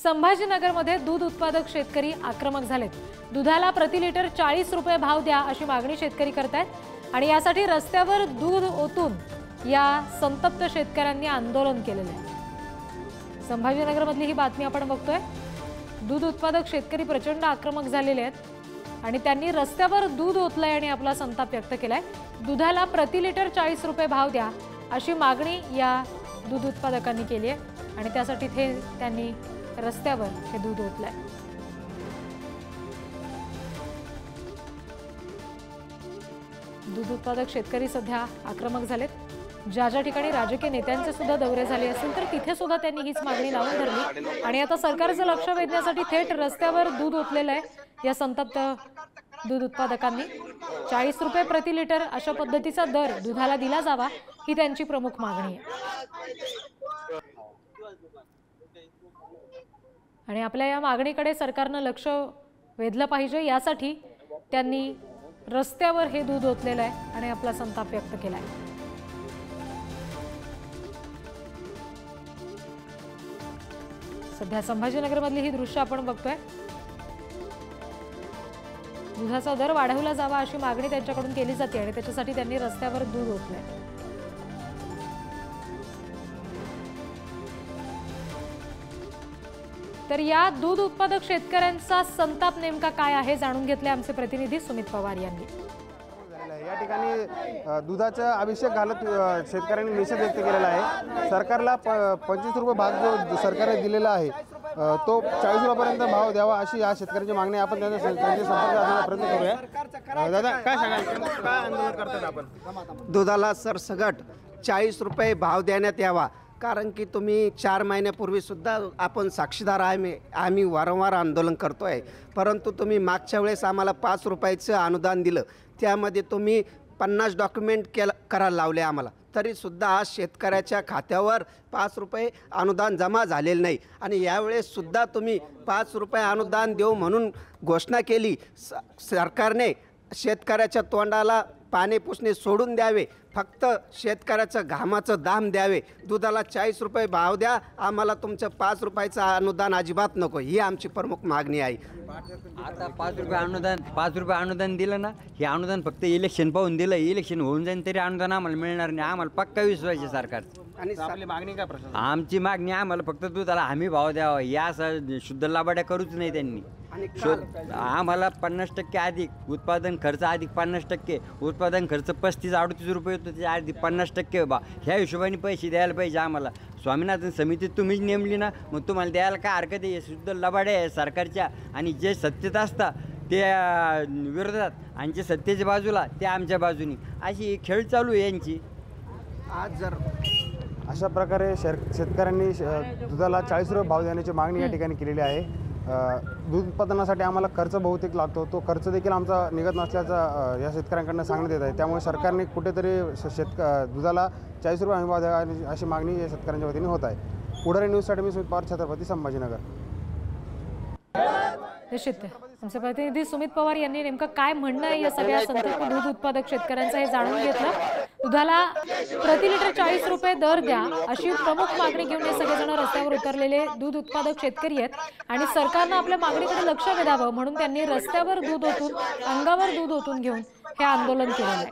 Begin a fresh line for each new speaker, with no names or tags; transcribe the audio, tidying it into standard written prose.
संभाजीनगरमध्ये दूध उत्पादक शेतकरी आक्रमक झालेत। दुधाला प्रति लिटर 40 रुपये भाव द्या अशी मागणी शेतकरी करतायत आणि यासाठी रस्त्यावर दूध ओतून या संतप्त शेतकऱ्यांनी आंदोलन केलेले आहे। संभाजीनगरमधली ही बातमी आपण बघतोय। दूध उत्पादक शेतकरी प्रचंड आक्रमक झालेले आहेत आणि त्यांनी रस्त्यावर दूध ओतलंय आणि आपला संताप व्यक्त केलाय। दुधाला प्रति लिटर 40 रुपये भाव द्या अशी मागणी या दूध उत्पादकांनी केली आहे आणि त्यासाठी त्यांनी रस्त्यावर हे दूध ओतलंय। दूध उत्पादक शेतकरी सध्या आक्रमक झालेत। ज्या ज्या ठिकाणी राजकीय नेत्यांचे सुद्धा दौरे झाले असतील तर तिथे सुद्धा त्यांनी हीच मागणी लावून धरली आणि आता सरकारचं लक्ष वेधण्यासाठी थेट रस्त्यावर दूध ओतलेलं आहे। या संतप्त दूध उत्पादकांनी 40 रुपये प्रति लिटर अशा पद्धतीचा दर दुधाला दिला जावा ही त्यांची प्रमुख मागणी आहे आणि आपल्या या मागणीकडे सरकारनं लक्ष वेधलं पाहिजे यासाठी त्यांनी रस्त्यावर हे दूध ओतलेलं आहे आणि आपला संताप व्यक्त केलाय। सध्या संभाजीनगरमधली ही दृश्य आपण बघतोय। दुधाचा दर वाढवला जावा अशी मागणी त्यांच्याकडून केली जाते आणि त्याच्यासाठी त्यांनी रस्त्यावर दूध ओतलंय। तर या दूध उत्पादक शेतकऱ्यांचा संताप नेमका काय आहे जाणून घेतले आमचे प्रतिनिधी सुमित पवार यांनी।
या ठिकाणी दुधाचा अभिषेक घालत शेतकऱ्यांनी निषेध व्यक्त केलेला आहे। सरकारला 25 रुपये भाव जो सरकारने दिलेला आहे तो 40 रुपयापर्यंत भाव द्यावा अशी या शेतकऱ्यांची मागणी आपण त्यांच्या संपर्क साधण्याचा प्रयत्न करूया। दादा काय सांगाल, काय आंदोलन करतात आपण?
दुधाला सरसगट 40 रुपये भाव देण्यात यावा, कारण की तुम्ही 4 महिन्यापूर्वी सुद्धा आपण साक्षीदार आहे। आम्ही वारंवार आंदोलन करतो आहे, परंतु तुम्ही मागच्या वेळेस आम्हाला 5 रुपयाचं अनुदान दिलं, त्यामध्ये तुम्ही 50 डॉक्युमेंट करायला लावले आम्हाला, तरीसुद्धा आज शेतकऱ्याच्या खात्यावर 5 रुपये अनुदान जमा झालेलं नाही आणि यावेळेससुद्धा तुम्ही 5 रुपये अनुदान देऊ म्हणून घोषणा केली। सरकारने शेतकऱ्याच्या तोंडाला पाणी पुसणे सोडून द्यावे, फक्त शेतकऱ्याचं घामाचं दाम द्यावे। दुधाला 40 रुपये भाव द्या, आम्हाला तुमचं 5 रुपयाचं अनुदान अजिबात नको, ही आमची प्रमुख मागणी आहे।
आता 5 रुपये अनुदान दिलं ना, हे अनुदान फक्त इलेक्शन पाहून दिलं। इलेक्शन होऊन जाईन तरी अनुदान आम्हाला मिळणार नाही। आम्हाला पक्का विश्वास आहे सरकारचा।
आणि आपली मागणी काय प्रश्न?
आमची मागणी आम्हाला फक्त दुधाला हमी भाव द्यावा, या शुद्ध लाभाड्या करूच नाही त्यांनी। आम्हाला 50% अधिक उत्पादन खर्च अधिक 50%, उत्पादन खर्च 35-38 रुपये होतो, त्याच्या अधिक 50% बा, ह्या हिशोबाने पैसे द्यायला पाहिजे आम्हाला। स्वामीनाथन समिती तुम्हीच नेमली ना, मग तुम्हाला द्यायला काय हरकत आहे? शुद्ध लबाड्या आहे सरकारच्या आणि जे सत्तेत असतात ते विरोधात आणि जे सत्तेच्या बाजूला ते आमच्या बाजूनी, अशी खेळ चालू आहे यांची।
आज जर
अशा प्रकारे शेतकऱ्यांनी दुधाला 40 रुपये भाव देण्याची मागणी या ठिकाणी केलेली आहे। दूध उत्पादनासाठी आम्हाला खर्च बहुतेक लागतो, तो खर्च देखील आमचा निघत नसल्याचा या शेतकऱ्यांकडून सांगण्यात येत आहे। त्यामुळे सरकारने कुठेतरी दुधाला 40 रुपये हमी भाव द्यावा अशी मागणी या शेतकऱ्यांच्या वतीने होत आहे। पुढारी न्यूजसाठी मी सुमित पवार, छत्रपती संभाजीनगर।
निश्चित आमचे प्रतिनिधी सुमित पवार यांनी नेमकं काय म्हणणं आहे या सगळ्या संतप्त दूध उत्पादक शेतकऱ्यांचं हे जाणून घेतलं। दुधाला प्रति लिटर 40 रुपये दर द्या अशी प्रमुख मागणी घेऊन हे सगळेजण रस्त्यावर उतरलेले दूध उत्पादक शेतकरी आहेत आणि सरकारनं आपल्या मागणीकडे लक्ष वेधावं म्हणून त्यांनी रस्त्यावर दूध ओतून, अंगावर दूध ओतून घेऊन हे आंदोलन केलेलं आहे।